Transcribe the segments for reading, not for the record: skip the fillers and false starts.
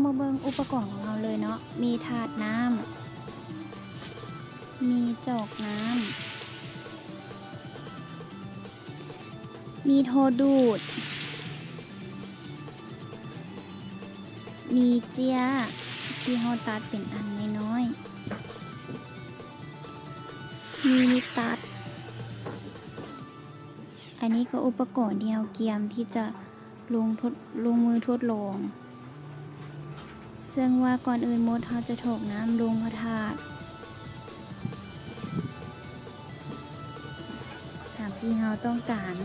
มาเบิ่งอุปกรณ์ของเราเลยเนาะมีถาดน้ำมีจอกน้ำมีโทดูดมีเจียที่เฮาตัดเป็นอันน้อยๆมีนิตัดอันนี้ก็อุปกรณ์ที่เฮาเกียมที่จะลงมือทดลองซึ่งว่าก่อนอื่นมดเฮาจะโถกน้ำลงพระธาตุตามที่เฮาต้องการ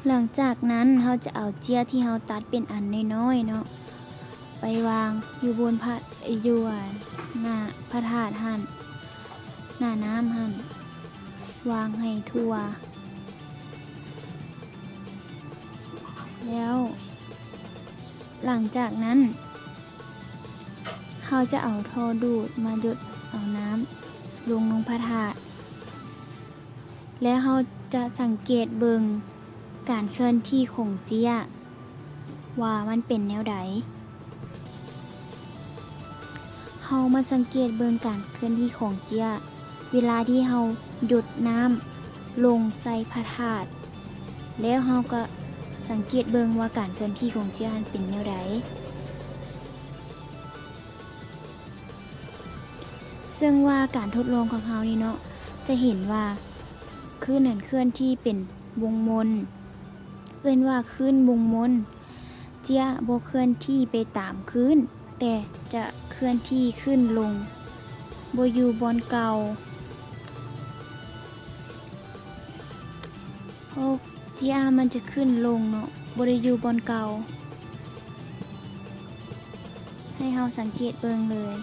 หลังจากนั้นเราจะเอาเจียที่เราตัดเป็นอันน้อยๆเนาะไปวางอยู่บนพระอยู่หน้าพระธาตุหั่นหน้าน้ำหั่นวางให้ทั่วแล้วหลังจากนั้นเราจะเอาท่อดูดมาหยดเอาน้ำลงพระธาตุแล้วเราจะสังเกตเบิ่งการเคลื่อนที่ของเจียว่ามันเป็นแนวใดเฮามาสังเกตเบิ่งการเคลื่อนที่ของเจียเวลาที่เฮาหยดน้ำลงใส่พระธาตุแล้วเฮาก็สังเกตเบิ่งว่าการเคลื่อนที่ของเจียเป็นแนวใดซึ่งว่าการทดลองของเฮานี่เนาะจะเห็นว่าคลื่นนั้นเคลื่อนที่เป็นวงมนเอิ้นว่าคลื่นวงมนเจียบ่เคลื่อนที่ไปตามคลื่นแต่จะเคลื่อนที่ขึ้นลงบ่อยู่บนเก่าเพราะเจียมันจะขึ้นลงเนาะบ่ได้อยู่บนเก่าให้เฮาสังเกตเบิ่งเลย